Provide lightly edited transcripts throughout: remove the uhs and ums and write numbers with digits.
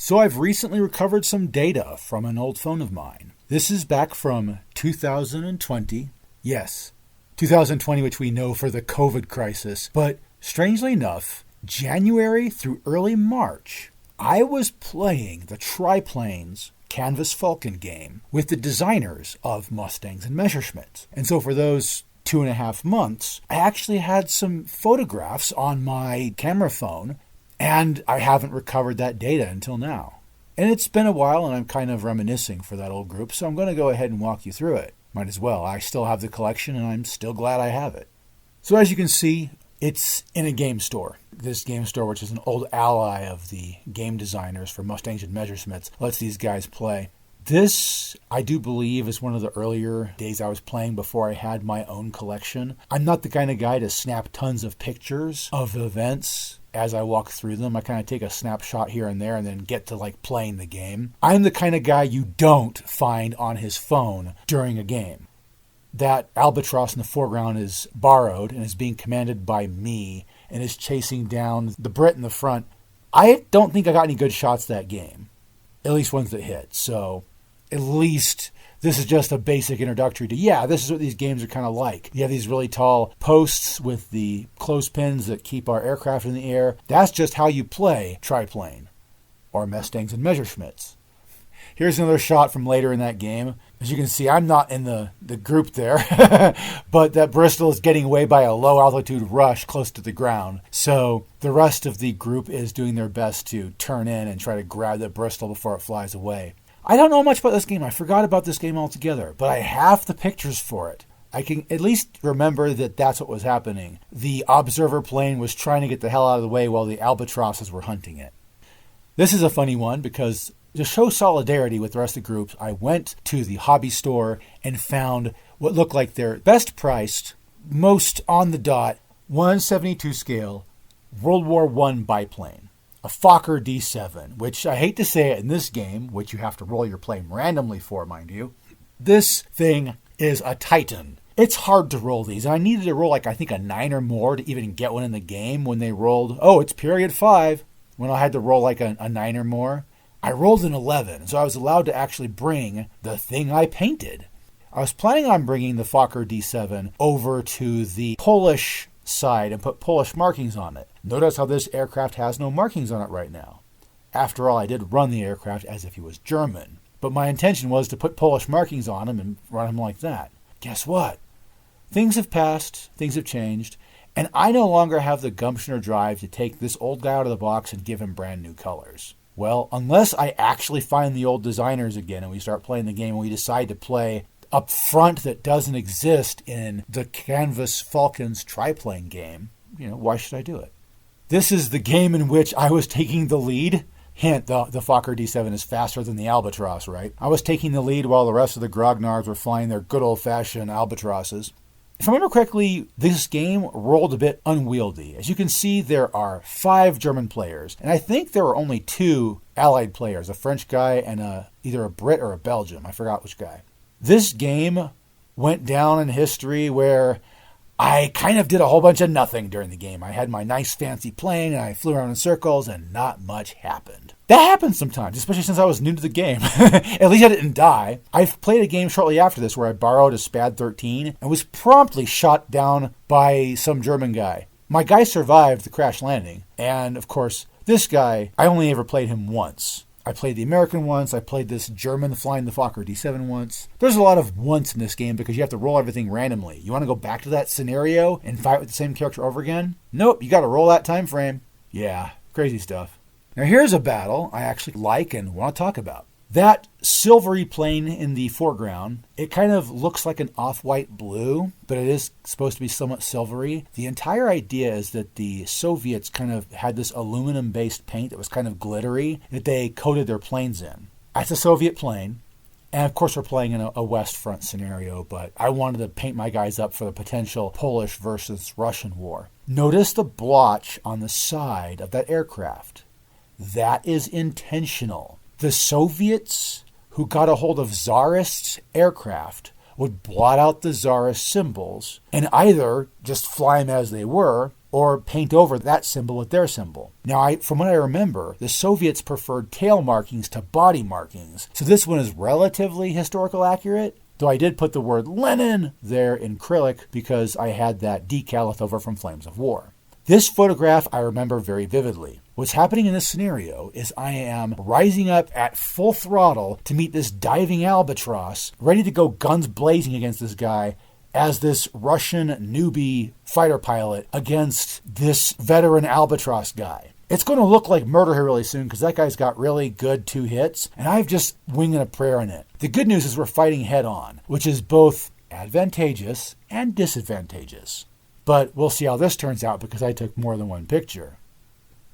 So I've recently recovered some data from an old phone of mine. This is back from 2020. Yes, 2020, which we know for the COVID crisis. But strangely enough, January through early March, I was playing the Triplane's Canvas Falcon game with the designers of Mustangs and Messerschmitts. And so for those 2.5 months, I actually had some photographs on my camera phone, and I haven't recovered that data until now. And it's been a while, and I'm kind of reminiscing for that old group, so I'm going to go ahead and walk you through it. Might as well. I still have the collection, and I'm still glad I have it. So as you can see, it's in a game store. This game store, which is an old ally of the game designers for Mustangs and Messerschmitts, lets these guys play. This, I do believe, is one of the earlier days I was playing before I had my own collection. I'm not the kind of guy to snap tons of pictures of events as I walk through them. I kind of take a snapshot here and there and then get to playing the game. I'm the kind of guy you don't find on his phone during a game. That albatross in the foreground is borrowed and is being commanded by me and is chasing down the Brit in the front. I don't think I got any good shots that game, at least ones that hit. So at least this is just a basic introductory to, this is what these games are kind of like. You have these really tall posts with the clothespins that keep our aircraft in the air. That's just how you play Triplane or Mustangs and Messerschmitts. Here's another shot from later in that game. As you can see, I'm not in the group there, but that Bristol is getting away by a low-altitude rush close to the ground. So the rest of the group is doing their best to turn in and try to grab the Bristol before it flies away. I don't know much about this game. I forgot about this game altogether, but I have the pictures for it. I can at least remember that that's what was happening. The observer plane was trying to get the hell out of the way while the albatrosses were hunting it. This is a funny one because to show solidarity with the rest of the groups, I went to the hobby store and found what looked like their best priced, most on the dot, 1/72 scale World War I biplane. A Fokker D7, which I hate to say it in this game, which you have to roll your plane randomly for, mind you. This thing is a titan. It's hard to roll these. I needed to roll I think a 9 or more to even get one in the game when they rolled, it's period 5, when I had to roll a 9 or more. I rolled an 11, so I was allowed to actually bring the thing I painted. I was planning on bringing the Fokker D7 over to the Polish side and put Polish markings on it. Notice how this aircraft has no markings on it right now. After all, I did run the aircraft as if he was German, but my intention was to put Polish markings on him and run him like that. Guess what? Things have passed, things have changed, and I no longer have the gumption or drive to take this old guy out of the box and give him brand new colors. Well, unless I actually find the old designers again and we start playing the game and we decide to play up front that doesn't exist in the Canvas Falcons Triplane game, why should I do it? This is the game in which I was taking the lead. Hint, the Fokker D7 is faster than the Albatross, right? I was taking the lead while the rest of the grognards were flying their good old-fashioned Albatrosses. If I remember correctly, this game rolled a bit unwieldy. As you can see, there are 5 German players, and I think there were only 2 Allied players, a French guy and either a Brit or a Belgian. I forgot which guy. This game went down in history where I kind of did a whole bunch of nothing during the game. I had my nice fancy plane and I flew around in circles and not much happened. That happens sometimes, especially since I was new to the game. At least I didn't die. I've played a game shortly after this where I borrowed a SPAD 13 and was promptly shot down by some German guy. My guy survived the crash landing, and of course, this guy, I only ever played him once. I played the American once, I played this German flying the Fokker D7 once. There's a lot of once in this game because you have to roll everything randomly. You want to go back to that scenario and fight with the same character over again? Nope, you got to roll that time frame. Yeah, crazy stuff. Now here's a battle I actually like and want to talk about. That silvery plane in the foreground, it kind of looks like an off-white blue, but it is supposed to be somewhat silvery. The entire idea is that the Soviets kind of had this aluminum-based paint that was kind of glittery that they coated their planes in. That's a Soviet plane, and of course we're playing in a West Front scenario, but I wanted to paint my guys up for the potential Polish versus Russian war. Notice the blotch on the side of that aircraft. That is intentional. The Soviets who got a hold of Tsarist aircraft would blot out the Tsarist symbols and either just fly them as they were or paint over that symbol with their symbol. Now, from what I remember, the Soviets preferred tail markings to body markings, so this one is relatively historical accurate, though I did put the word Lenin there in acrylic because I had that decal left over from Flames of War. This photograph I remember very vividly. What's happening in this scenario is I am rising up at full throttle to meet this diving albatross, ready to go guns blazing against this guy as this Russian newbie fighter pilot against this veteran albatross guy. It's going to look like murder here really soon because that guy's got really good 2 hits, and I've just winging a prayer in it. The good news is we're fighting head on, which is both advantageous and disadvantageous. But we'll see how this turns out because I took more than one picture.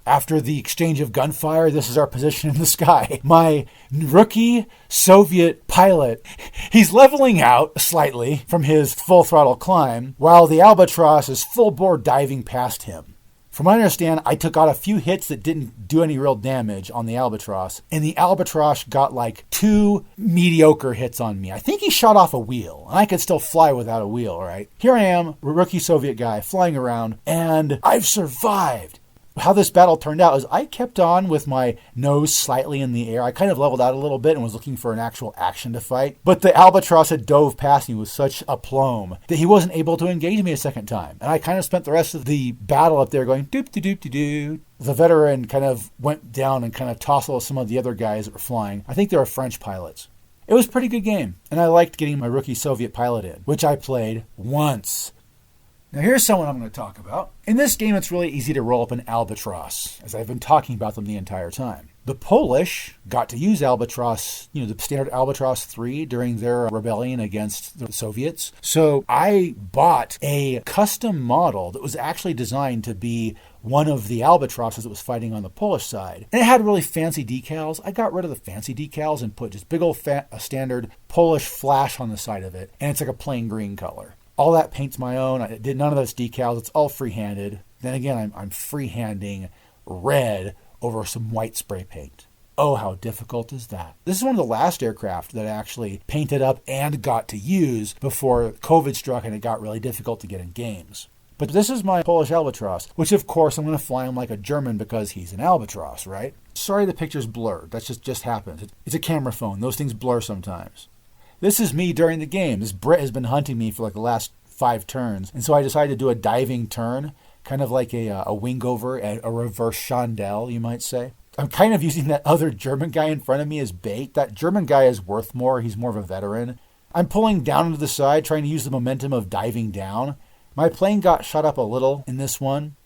After the exchange of gunfire, this is our position in the sky. My rookie Soviet pilot, he's leveling out slightly from his full throttle climb, while the albatross is full bore diving past him. From what I understand, I took out a few hits that didn't do any real damage on the albatross, and the albatross got like 2 mediocre hits on me. I think he shot off a wheel, and I could still fly without a wheel, right? Here I am, rookie Soviet guy, flying around, and I've survived. How this battle turned out is I kept on with my nose slightly in the air. I kind of leveled out a little bit and was looking for an actual action to fight. But the albatross had dove past me with such aplomb that he wasn't able to engage me a second time. And I kind of spent the rest of the battle up there going doop-de-doop-de-doo. The veteran kind of went down and kind of tousled some of the other guys that were flying. I think they were French pilots. It was a pretty good game, and I liked getting my rookie Soviet pilot in, which I played once. Now here's someone I'm going to talk about. In this game, it's really easy to roll up an albatross, as I've been talking about them the entire time. The Polish got to use albatross, the standard albatross 3 during their rebellion against the Soviets. So I bought a custom model that was actually designed to be one of the albatrosses that was fighting on the Polish side. And it had really fancy decals. I got rid of the fancy decals and put just big old a standard Polish flash on the side of it. And it's like a plain green color. All that paint's my own. I did none of those decals. It's all free-handed. Then again, I'm free-handing red over some white spray paint. Oh, how difficult is that? This is one of the last aircraft that I actually painted up and got to use before COVID struck and it got really difficult to get in games. But this is my Polish albatross, which of course I'm going to fly him like a German because he's an albatross, right? Sorry the picture's blurred. That just happens. It's a camera phone. Those things blur sometimes. This is me during the game. This Brit has been hunting me for like the last 5 turns. And so I decided to do a diving turn, kind of like a wing over, a reverse chandelle, you might say. I'm kind of using that other German guy in front of me as bait. That German guy is worth more. He's more of a veteran. I'm pulling down to the side, trying to use the momentum of diving down. My plane got shot up a little in this one.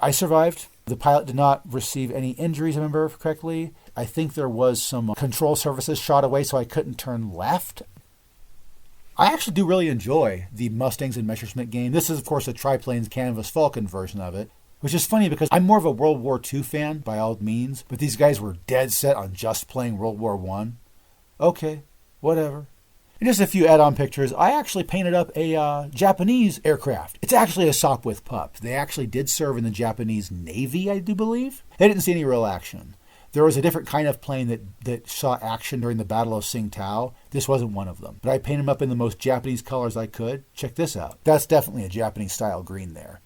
I survived. The pilot did not receive any injuries, if I remember correctly. I think there was some control surfaces shot away, so I couldn't turn left. I actually do really enjoy the Mustangs and Messerschmitt game. This is, of course, the Triplane's Canvas Falcon version of it, which is funny because I'm more of a World War II fan by all means, but these guys were dead set on just playing World War I. Okay, whatever. And just a few add-on pictures. I actually painted up a Japanese aircraft. It's actually a Sopwith pup. They actually did serve in the Japanese Navy, I do believe. They didn't see any real action. There was a different kind of plane that saw action during the Battle of Tsingtao. This wasn't one of them. But I painted them up in the most Japanese colors I could. Check this out. That's definitely a Japanese-style green there.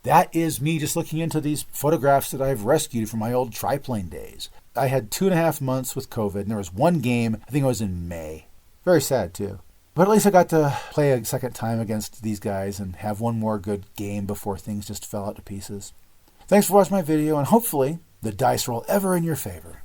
That is me just looking into these photographs that I've rescued from my old triplane days. I had 2.5 months with COVID, and there was one game, I think it was in May. Very sad, too. But at least I got to play a second time against these guys and have one more good game before things just fell out to pieces. Thanks for watching my video, and hopefully the dice roll ever in your favor.